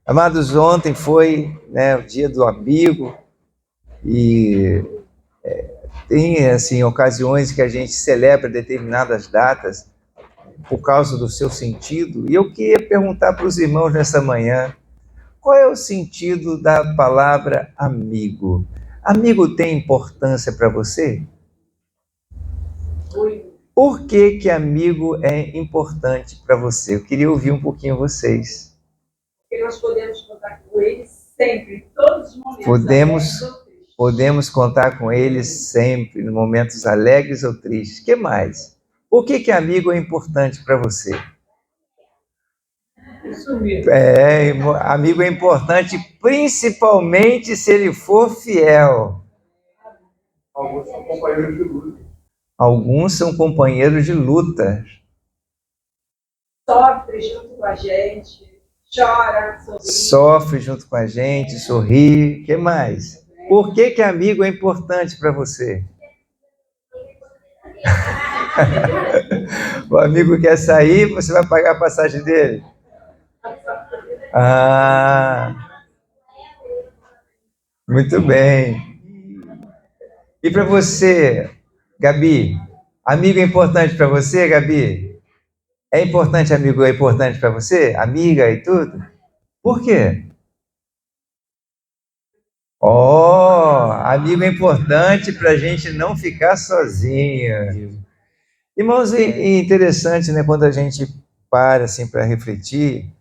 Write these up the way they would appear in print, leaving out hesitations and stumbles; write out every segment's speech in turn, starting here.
Amados, ontem foi, né, o dia do amigo e tem assim ocasiões que a gente celebra determinadas datas por causa do seu sentido. E eu queria perguntar para os irmãos nessa manhã, qual é o sentido da palavra amigo? Amigo tem importância para você? Por que que amigo é importante para você? Eu queria ouvir um pouquinho vocês. Porque nós podemos contar com eles sempre, em todos os momentos. Podemos contar com eles sempre, em momentos alegres ou tristes. O que mais? Por que que amigo é importante para você? Isso mesmo. Amigo é importante principalmente se ele for fiel. Alguns são companheiros de luta. Alguns são companheiros de luta. Sofre junto com a gente, chora, sorri. Sofre junto com a gente, sorri. O que mais? Por que que amigo é importante para você? O amigo quer sair, você vai pagar a passagem dele? Muito bem. E para você, Gabi? Amigo é importante para você, Gabi? É importante, amigo, é importante para você? Amiga e tudo? Por quê? Amigo é importante para a gente não ficar sozinho. Irmãos, é interessante, né, quando a gente para assim para refletir.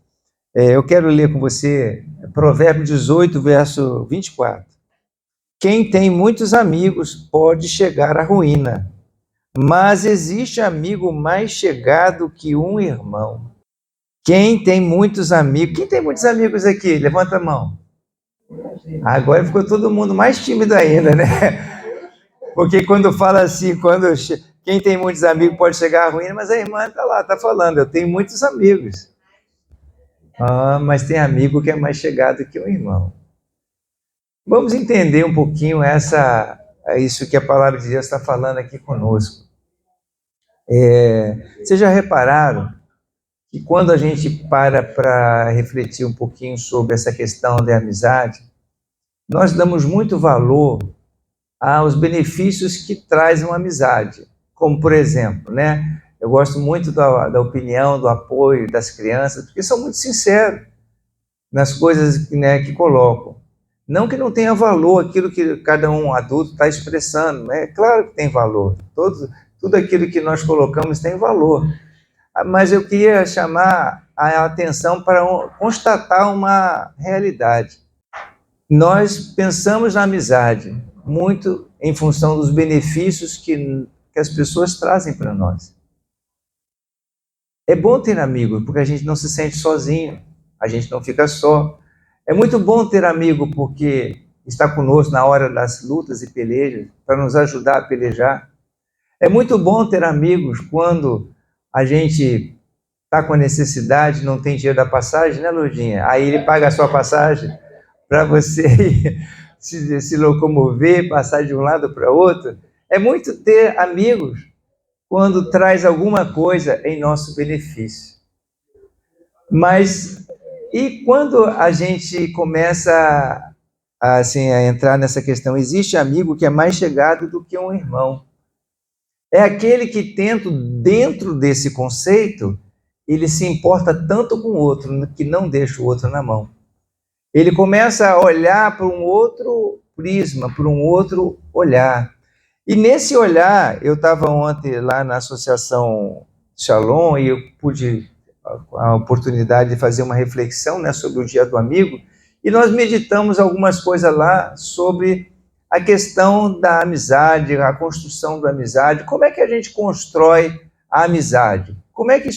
Eu quero ler com você Provérbios 18, verso 24. Quem tem muitos amigos pode chegar à ruína, mas existe amigo mais chegado que um irmão. Quem tem muitos amigos? Quem tem muitos amigos aqui? Levanta a mão. Agora ficou todo mundo mais tímido ainda, né? Porque quando fala assim, quem tem muitos amigos pode chegar à ruína, mas a irmã está lá, está falando, eu tenho muitos amigos. Mas tem amigo que é mais chegado que um irmão. Vamos entender um pouquinho isso que a palavra de Deus está falando aqui conosco. Vocês já repararam que quando a gente para refletir um pouquinho sobre essa questão da amizade, nós damos muito valor aos benefícios que traz uma amizade. Como, por exemplo, né? Eu gosto muito da opinião, do apoio das crianças, porque são muito sinceros nas coisas, né, que colocam. Não que não tenha valor aquilo que cada um adulto está expressando, né? Claro que tem valor. Tudo aquilo que nós colocamos tem valor. Mas eu queria chamar a atenção para constatar uma realidade. Nós pensamos na amizade muito em função dos benefícios que as pessoas trazem para nós. É bom ter amigo, porque a gente não se sente sozinho, a gente não fica só. É muito bom ter amigo porque está conosco na hora das lutas e pelejas, para nos ajudar a pelejar. É muito bom ter amigos quando a gente está com necessidade, não tem dinheiro da passagem, né, Lourdinha? Aí ele paga a sua passagem para você se locomover, passar de um lado para outro. É muito ter amigos quando traz alguma coisa em nosso benefício. Mas e quando a gente começa a entrar nessa questão, existe amigo que é mais chegado do que um irmão. É aquele que tenta, dentro desse conceito, ele se importa tanto com o outro, que não deixa o outro na mão. Ele começa a olhar para um outro prisma, para um outro olhar. E nesse olhar, eu estava ontem lá na Associação Shalom e eu pude a oportunidade de fazer uma reflexão, né, sobre o Dia do Amigo, e nós meditamos algumas coisas lá sobre a questão da amizade, a construção da amizade, como é que a gente constrói a amizade? Como é que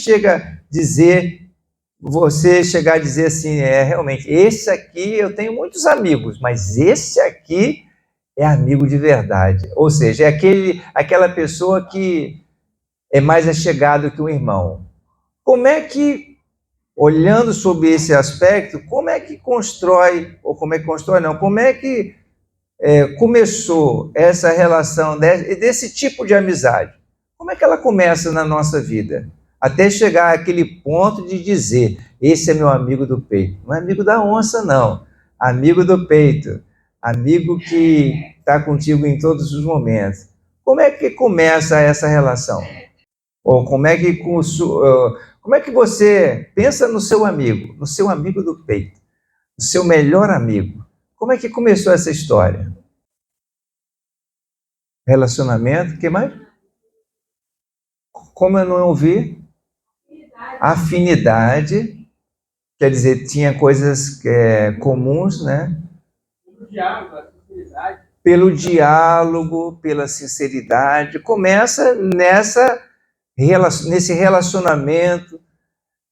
você chegar a dizer assim, realmente, esse aqui eu tenho muitos amigos, mas esse aqui é amigo de verdade. Ou seja, é aquela pessoa que é mais achegado que um irmão. Como é que, olhando sobre esse aspecto, como é que começou essa relação desse tipo de amizade? Como é que ela começa na nossa vida? até chegar àquele ponto de dizer, esse é meu amigo do peito. Não é amigo da onça, não. Amigo do peito. Amigo que está contigo em todos os momentos. Como é que começa essa relação? Ou como é que você pensa no seu amigo do peito, no seu melhor amigo? Como é que começou essa história? Relacionamento, o que mais? Como eu não ouvi? Afinidade, quer dizer, tinha coisas comuns, né? Pelo diálogo, pela sinceridade. Começa nesse relacionamento,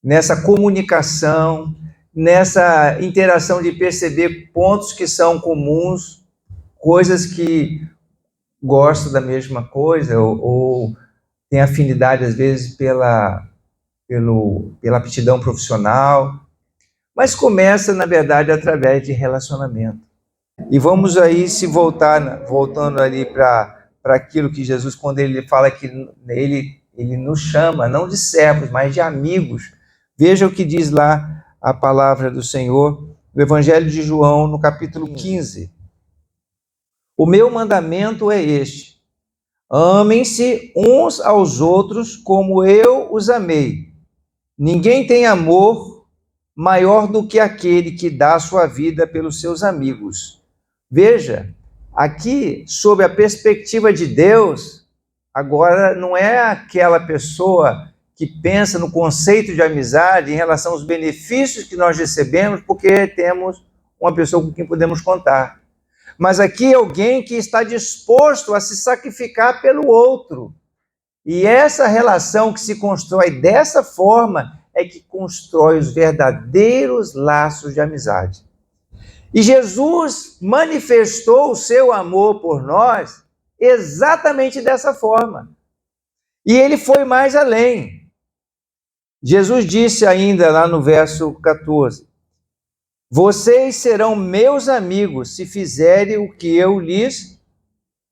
nessa comunicação, nessa interação de perceber pontos que são comuns, coisas que gostam da mesma coisa, ou tem afinidade, às vezes, pela aptidão profissional, mas começa, na verdade, através de relacionamento. E vamos aí voltando ali para aquilo que Jesus, quando ele fala que ele nos chama, não de servos, mas de amigos. Veja o que diz lá a palavra do Senhor, no Evangelho de João, no capítulo 15. O meu mandamento é este: amem-se uns aos outros como eu os amei. Ninguém tem amor maior do que aquele que dá a sua vida pelos seus amigos. Veja, aqui, sob a perspectiva de Deus, agora não é aquela pessoa que pensa no conceito de amizade em relação aos benefícios que nós recebemos porque temos uma pessoa com quem podemos contar. Mas aqui é alguém que está disposto a se sacrificar pelo outro. E essa relação que se constrói dessa forma é que constrói os verdadeiros laços de amizade. E Jesus manifestou o seu amor por nós exatamente dessa forma. E ele foi mais além. Jesus disse ainda lá no verso 14: vocês serão meus amigos se fizerem o que eu lhes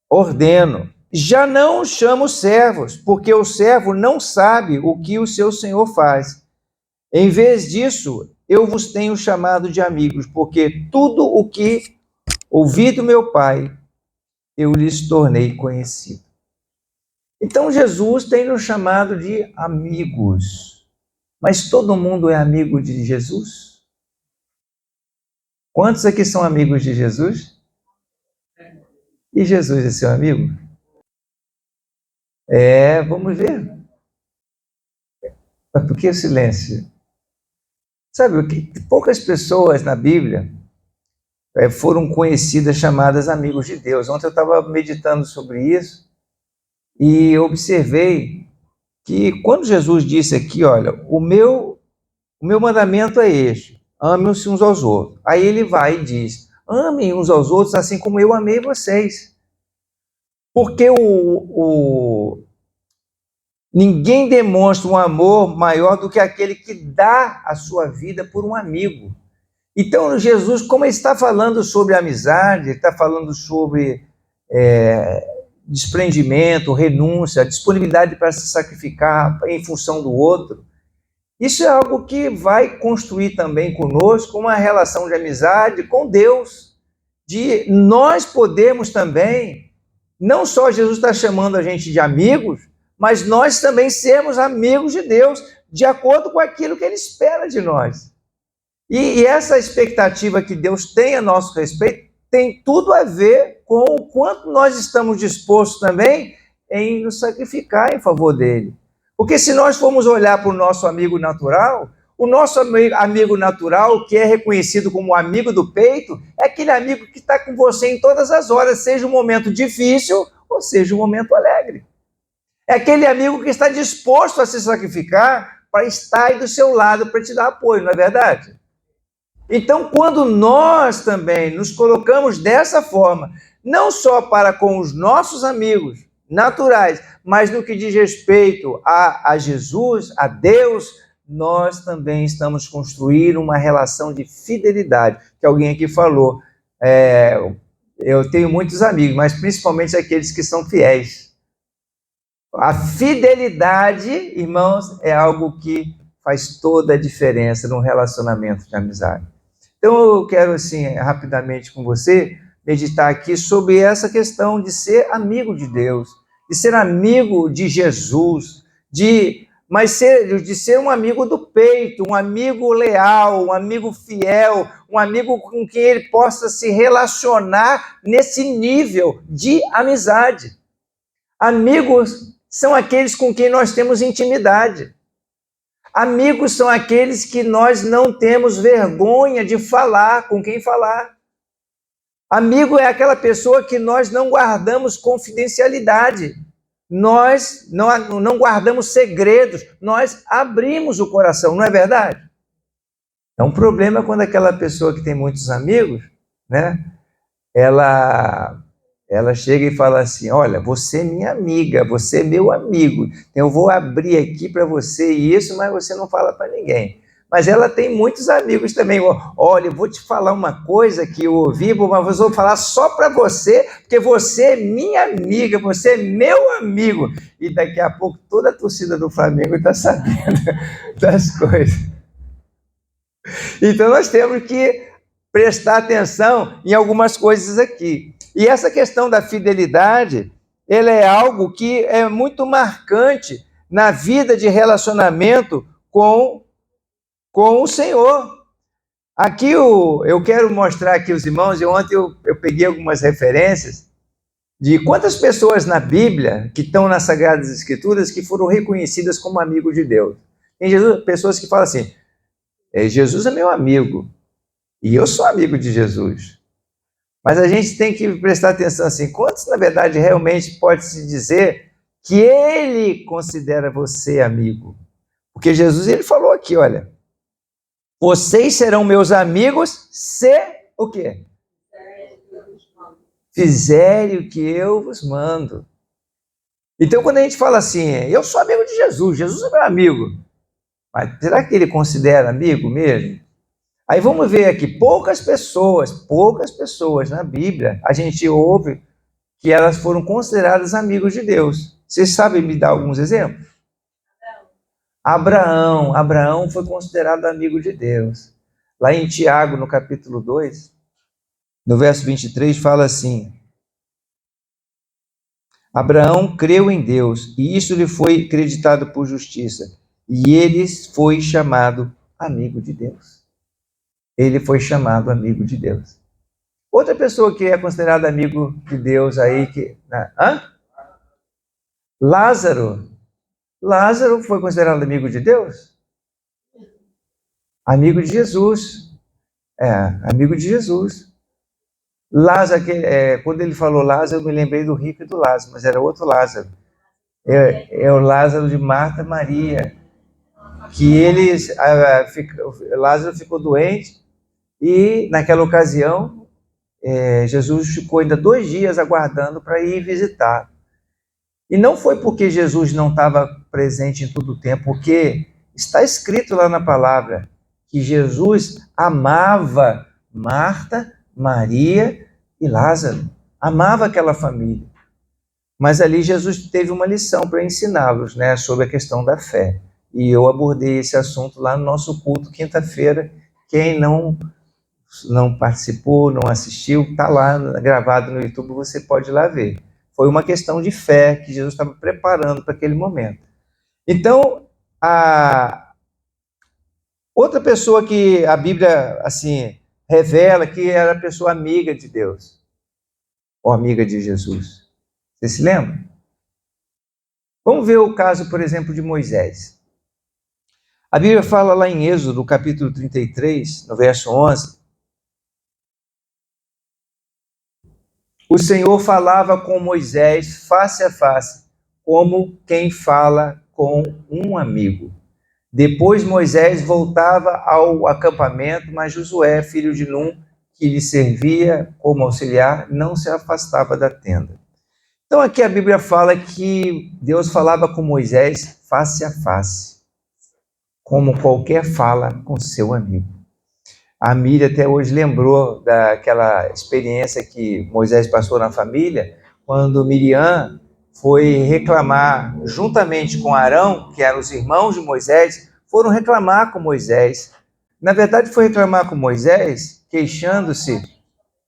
ordeno. Já não os chamo servos, porque o servo não sabe o que o seu senhor faz. Em vez disso, eu vos tenho chamado de amigos, porque tudo o que ouvi do meu Pai, eu lhes tornei conhecido. Então Jesus tem nos chamado de amigos. Mas todo mundo é amigo de Jesus? Quantos aqui são amigos de Jesus? E Jesus é seu amigo? Vamos ver. Mas por que o silêncio? Sabe, poucas pessoas na Bíblia foram conhecidas, chamadas amigos de Deus. Ontem eu estava meditando sobre isso e observei que quando Jesus disse aqui, olha, o meu mandamento é este: amem-se uns aos outros. Aí ele vai e diz: amem uns aos outros assim como eu amei vocês. Porque ninguém demonstra um amor maior do que aquele que dá a sua vida por um amigo. Então, Jesus, como ele está falando sobre amizade, ele está falando sobre desprendimento, renúncia, disponibilidade para se sacrificar em função do outro, isso é algo que vai construir também conosco uma relação de amizade com Deus, de nós podermos também, não só Jesus está chamando a gente de amigos, mas nós também sermos amigos de Deus, de acordo com aquilo que Ele espera de nós. E essa expectativa que Deus tem a nosso respeito tem tudo a ver com o quanto nós estamos dispostos também em nos sacrificar em favor dele. Porque se nós formos olhar para o nosso amigo natural, o nosso amigo natural, que é reconhecido como amigo do peito, é aquele amigo que está com você em todas as horas, seja um momento difícil ou seja um momento alegre. É aquele amigo que está disposto a se sacrificar para estar aí do seu lado, para te dar apoio, não é verdade? Então, quando nós também nos colocamos dessa forma, não só para com os nossos amigos naturais, mas no que diz respeito a Jesus, a Deus, nós também estamos construindo uma relação de fidelidade, que alguém aqui falou. Eu tenho muitos amigos, mas principalmente aqueles que são fiéis. A fidelidade, irmãos, é algo que faz toda a diferença num relacionamento de amizade. Então eu quero, assim, rapidamente com você, meditar aqui sobre essa questão de ser amigo de Deus, de ser amigo de Jesus, de ser um amigo do peito, um amigo leal, um amigo fiel, um amigo com quem ele possa se relacionar nesse nível de amizade. Amigos são aqueles com quem nós temos intimidade. Amigos são aqueles que nós não temos vergonha de falar, com quem falar. Amigo é aquela pessoa que nós não guardamos confidencialidade. Nós não guardamos segredos, nós abrimos o coração, não é verdade? É um problema quando aquela pessoa que tem muitos amigos, né, ela chega e fala assim, olha, você é minha amiga, você é meu amigo, eu vou abrir aqui para você isso, mas você não fala para ninguém. Mas ela tem muitos amigos também. Olha, eu vou te falar uma coisa que eu ouvi, mas eu vou falar só para você, porque você é minha amiga, você é meu amigo. E daqui a pouco toda a torcida do Flamengo está sabendo das coisas. Então nós temos que prestar atenção em algumas coisas aqui. E essa questão da fidelidade, ela é algo que é muito marcante na vida de relacionamento com o Senhor. Aqui eu quero mostrar aqui os irmãos, e ontem eu peguei algumas referências de quantas pessoas na Bíblia que estão nas Sagradas Escrituras que foram reconhecidas como amigos de Deus. Tem pessoas que falam assim, Jesus é meu amigo, e eu sou amigo de Jesus. Mas a gente tem que prestar atenção assim, quantos na verdade realmente pode-se dizer que ele considera você amigo? Porque Jesus, ele falou aqui, olha, vocês serão meus amigos se o quê? Fizerem o que eu vos mando. Então, quando a gente fala assim, eu sou amigo de Jesus, Jesus é meu amigo, mas será que ele considera amigo mesmo? Aí vamos ver aqui, poucas pessoas na Bíblia, a gente ouve que elas foram consideradas amigos de Deus. Vocês sabem me dar alguns exemplos? Abraão foi considerado amigo de Deus. Lá em Tiago, no capítulo 2, no verso 23, fala assim, Abraão creu em Deus, e isso lhe foi acreditado por justiça, e ele foi chamado amigo de Deus. Ele foi chamado amigo de Deus. Outra pessoa que é considerada amigo de Deus aí, Lázaro foi considerado amigo de Deus? Amigo de Jesus. Amigo de Jesus. Lázaro, quando ele falou Lázaro, eu me lembrei do rico e do Lázaro, mas era outro Lázaro. É o Lázaro de Marta e Maria. Que Lázaro ficou doente e, naquela ocasião, Jesus ficou ainda 2 dias aguardando para ir visitar. E não foi porque Jesus não estava presente em todo o tempo, porque está escrito lá na palavra que Jesus amava Marta, Maria e Lázaro. Amava aquela família. Mas ali Jesus teve uma lição para ensiná-los, né, sobre a questão da fé. E eu abordei esse assunto lá no nosso culto, quinta-feira. Quem não participou, não assistiu, está lá gravado no YouTube, você pode ir lá ver. Foi uma questão de fé que Jesus estava preparando para aquele momento. Então, outra pessoa que a Bíblia assim revela que era pessoa amiga de Deus, ou amiga de Jesus. Você se lembra? Vamos ver o caso, por exemplo, de Moisés. A Bíblia fala lá em Êxodo, capítulo 33, no verso 11, o Senhor falava com Moisés face a face, como quem fala com um amigo. Depois Moisés voltava ao acampamento, mas Josué, filho de Num, que lhe servia como auxiliar, não se afastava da tenda. Então aqui a Bíblia fala que Deus falava com Moisés face a face, como qualquer fala com seu amigo. A Miriam até hoje lembrou daquela experiência que Moisés passou na família, quando Miriam foi reclamar, juntamente com Arão, que eram os irmãos de Moisés, foram reclamar com Moisés. Na verdade, foi reclamar com Moisés, queixando-se,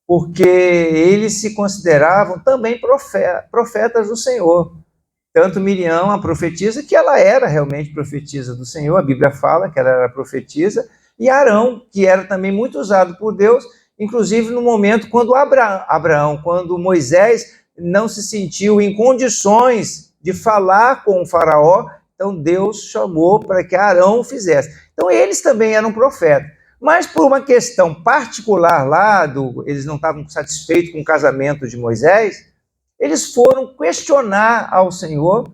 porque eles se consideravam também profetas do Senhor. Tanto Miriam, a profetisa, que ela era realmente profetisa do Senhor, a Bíblia fala que ela era profetisa, e Arão, que era também muito usado por Deus, inclusive no momento quando quando Moisés não se sentiu em condições de falar com o faraó, então Deus chamou para que Arão fizesse. Então eles também eram profetas. Mas por uma questão particular lá, eles não estavam satisfeitos com o casamento de Moisés, eles foram questionar ao Senhor,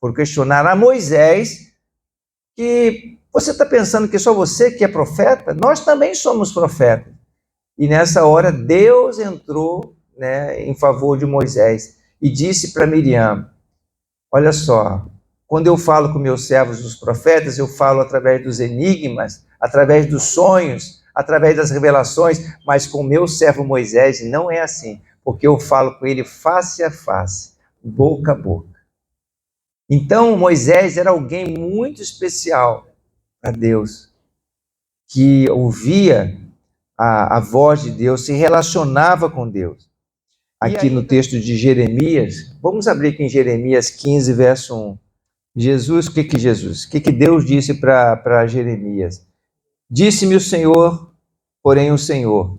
foram questionar a Moisés, que você está pensando que só você que é profeta? Nós também somos profetas. E nessa hora Deus entrou, né, em favor de Moisés e disse para Miriam, olha só, quando eu falo com meus servos, os profetas, eu falo através dos enigmas, através dos sonhos, através das revelações, mas com meu servo Moisés não é assim, porque eu falo com ele face a face, boca a boca. Então Moisés era alguém muito especial para Deus, que ouvia a voz de Deus, se relacionava com Deus. Aqui no texto de Jeremias, vamos abrir aqui em Jeremias 15, verso 1. Jesus, o que Deus disse para Jeremias? Disse-me o Senhor, porém o Senhor,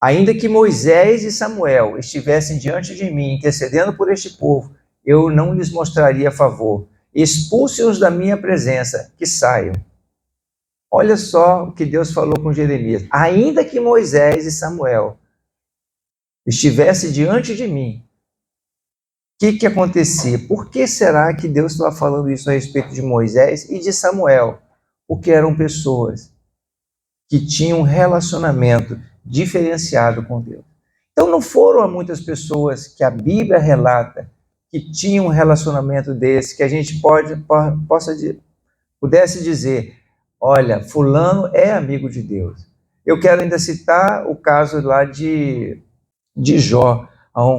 ainda que Moisés e Samuel estivessem diante de mim, intercedendo por este povo, eu não lhes mostraria favor. Expulse-os da minha presença, que saiam. Olha só o que Deus falou com Jeremias. Ainda que Moisés e Samuel estivessem diante de mim, o que acontecia? Por que será que Deus estava falando isso a respeito de Moisés e de Samuel? Porque eram pessoas que tinham um relacionamento diferenciado com Deus. Então não foram muitas pessoas que a Bíblia relata que tinham um relacionamento desse, que a gente pudesse dizer, olha, fulano é amigo de Deus. Eu quero ainda citar o caso lá de Jó,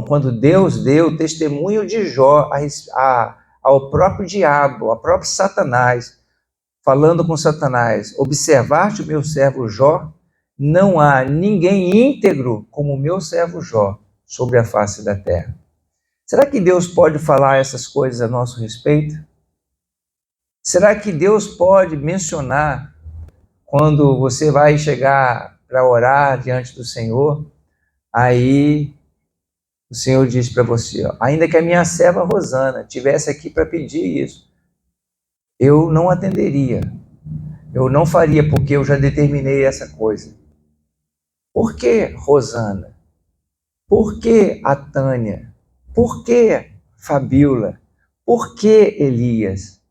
quando Deus deu testemunho de Jó ao próprio diabo, ao próprio Satanás, falando com Satanás, observaste o meu servo Jó? Não há ninguém íntegro como o meu servo Jó sobre a face da terra. Será que Deus pode falar essas coisas a nosso respeito? Será que Deus pode mencionar quando você vai chegar para orar diante do Senhor, aí o Senhor diz para você, ainda que a minha serva Rosana estivesse aqui para pedir isso, eu não atenderia, eu não faria porque eu já determinei essa coisa. Por que Rosana? Por que a Tânia? Por que Fabíola? Por que Elias?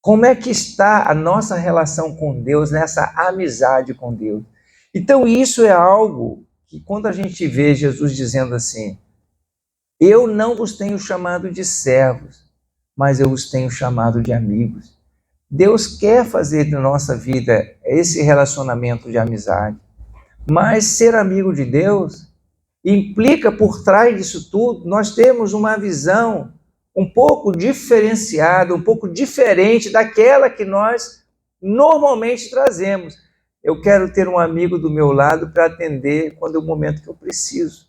Como é que está a nossa relação com Deus, nessa amizade com Deus? Então isso é algo que quando a gente vê Jesus dizendo assim, eu não vos tenho chamado de servos, mas eu os tenho chamado de amigos. Deus quer fazer na nossa vida esse relacionamento de amizade, mas ser amigo de Deus implica por trás disso tudo, nós temos uma visão um pouco diferenciada, um pouco diferente daquela que nós normalmente trazemos. Eu quero ter um amigo do meu lado para atender quando é o momento que eu preciso.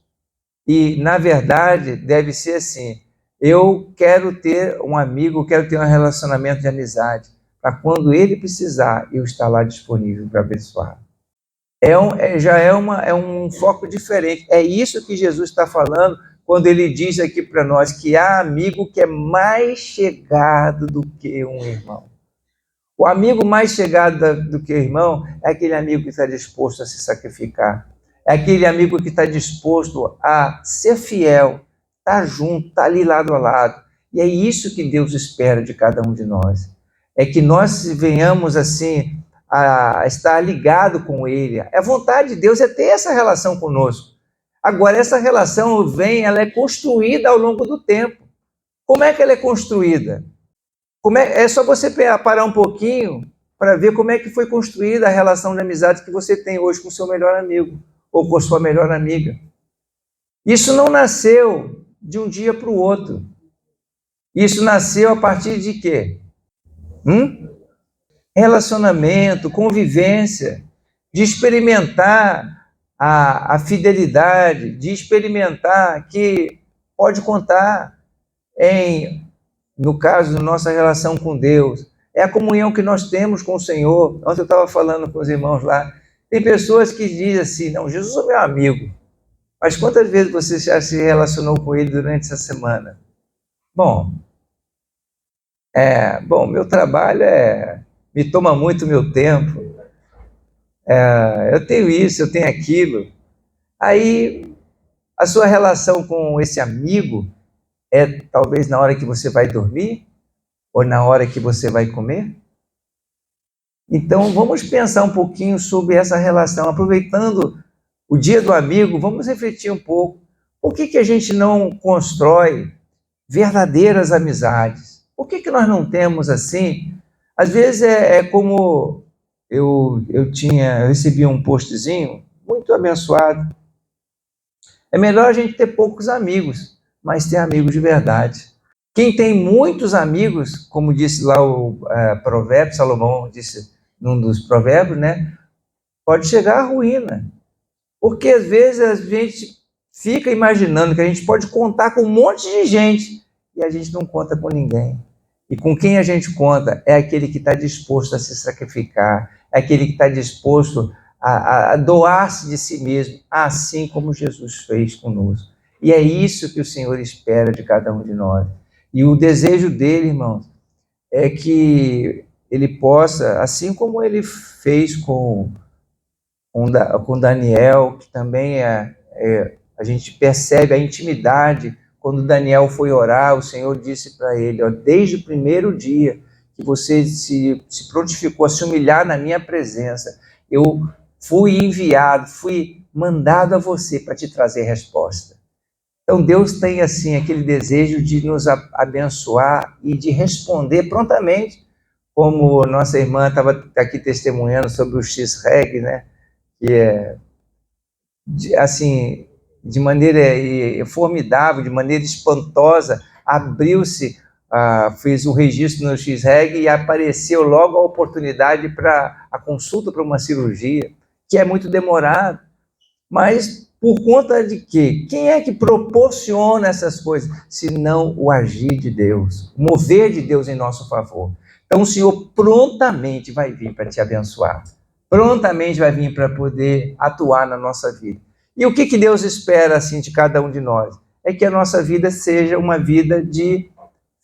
E, na verdade, deve ser assim, eu quero ter um amigo, quero ter um relacionamento de amizade, para quando ele precisar, eu estar lá disponível para abençoar. É um foco diferente. É isso que Jesus está falando quando ele diz aqui para nós que há amigo que é mais chegado do que um irmão. O amigo mais chegado do que o irmão é aquele amigo que está disposto a se sacrificar. É aquele amigo que está disposto a ser fiel, estar junto, estar ali lado a lado. E é isso que Deus espera de cada um de nós. É que nós venhamos assim a estar ligado com Ele. A vontade de Deus é ter essa relação conosco. Agora, essa relação ela é construída ao longo do tempo. Como é que ela é construída? É só você parar um pouquinho para ver como é que foi construída a relação de amizade que você tem hoje com o seu melhor amigo ou com a sua melhor amiga. Isso não nasceu de um dia para o outro. Isso nasceu a partir de quê? Relacionamento, convivência, de experimentar a fidelidade, de experimentar que pode contar no caso da nossa relação com Deus, é a comunhão que nós temos com o Senhor. Ontem eu estava falando com os irmãos lá, tem pessoas que dizem assim, não, Jesus é meu amigo, mas quantas vezes você já se relacionou com ele durante essa semana? Bom, meu trabalho me toma muito meu tempo, eu tenho isso, eu tenho aquilo. Aí, a sua relação com esse amigo é talvez na hora que você vai dormir, ou na hora que você vai comer? Então, vamos pensar um pouquinho sobre essa relação. Aproveitando o dia do amigo, vamos refletir um pouco. Por que a gente não constrói verdadeiras amizades? Por que nós não temos assim? Às vezes é como eu recebi um postzinho muito abençoado. É melhor a gente ter poucos amigos, mas ter amigos de verdade. Quem tem muitos amigos, como disse lá o provérbio, Salomão disse num dos provérbios, né, pode chegar à ruína. Porque às vezes a gente fica imaginando que a gente pode contar com um monte de gente e a gente não conta com ninguém. E com quem a gente conta é aquele que está disposto a se sacrificar, é aquele que está disposto a doar-se de si mesmo, assim como Jesus fez conosco. E é isso que o Senhor espera de cada um de nós. E o desejo dele, irmãos, é que ele possa, assim como ele fez com Daniel, que também a gente percebe a intimidade. Quando Daniel foi orar, o Senhor disse para ele, desde o primeiro dia que você se prontificou a se humilhar na minha presença, eu fui enviado, fui mandado a você para te trazer resposta. Então Deus tem assim aquele desejo de nos abençoar e de responder prontamente, como nossa irmã estava aqui testemunhando sobre o X-Reg, né? Que assim, de maneira formidável, de maneira espantosa, abriu-se, fez o registro no X-Reg e apareceu logo a oportunidade para a consulta para uma cirurgia, que é muito demorado, mas por conta de quê? Quem é que proporciona essas coisas? Se não o agir de Deus, o mover de Deus em nosso favor. Então o Senhor prontamente vai vir para te abençoar, prontamente vai vir para poder atuar na nossa vida. E o que Deus espera assim de cada um de nós? É que a nossa vida seja uma vida de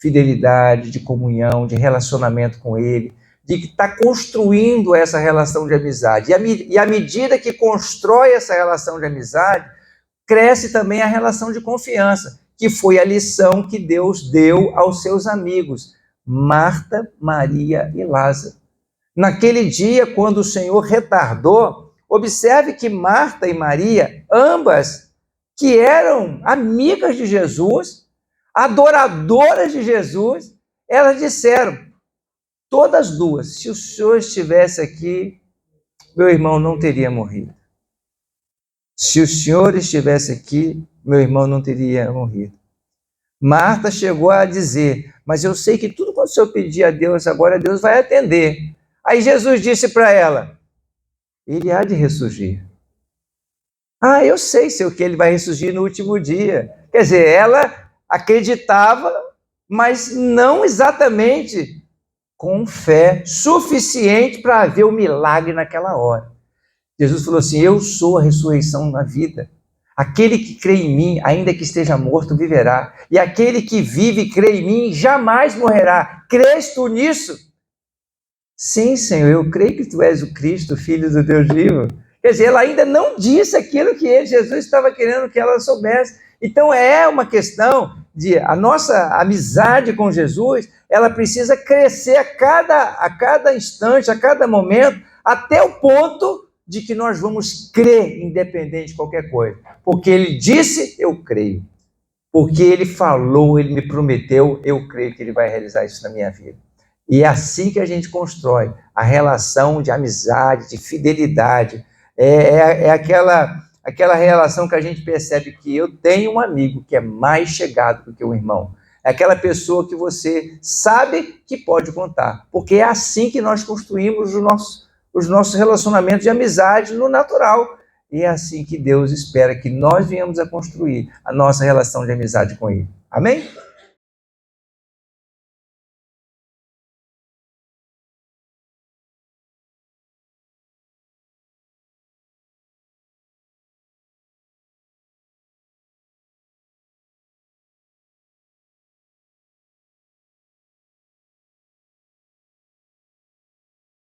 fidelidade, de comunhão, de relacionamento com Ele, de estar construindo essa relação de amizade. E à medida que constrói essa relação de amizade, cresce também a relação de confiança, que foi a lição que Deus deu aos seus amigos, Marta, Maria e Lázaro. Naquele dia, quando o Senhor retardou, observe que Marta e Maria, ambas, que eram amigas de Jesus, adoradoras de Jesus, elas disseram, todas duas, se o Senhor estivesse aqui, meu irmão não teria morrido. Se o Senhor estivesse aqui, meu irmão não teria morrido. Marta chegou a dizer, mas eu sei que tudo quanto o Senhor pedir a Deus, agora Deus vai atender. Aí Jesus disse para ela, ele há de ressurgir. Eu sei, Senhor, que ele vai ressurgir no último dia. Quer dizer, ela acreditava, mas não exatamente com fé suficiente para ver o milagre naquela hora. Jesus falou assim, eu sou a ressurreição na vida. Aquele que crê em mim, ainda que esteja morto, viverá. E aquele que vive e crê em mim, jamais morrerá. Crês tu nisso? Sim, Senhor, eu creio que tu és o Cristo, Filho do Deus vivo. Quer dizer, ela ainda não disse aquilo que Jesus estava querendo que ela soubesse. Então é uma questão de a nossa amizade com Jesus, ela precisa crescer a cada instante, a cada momento, até o ponto de que nós vamos crer independente de qualquer coisa. Porque ele disse, eu creio. Porque ele falou, ele me prometeu, eu creio que ele vai realizar isso na minha vida. E é assim que a gente constrói a relação de amizade, de fidelidade. É aquela Aquela relação que a gente percebe que eu tenho um amigo que é mais chegado do que um irmão. É aquela pessoa que você sabe que pode contar. Porque é assim que nós construímos os nossos relacionamentos de amizade no natural. E é assim que Deus espera que nós venhamos a construir a nossa relação de amizade com Ele. Amém?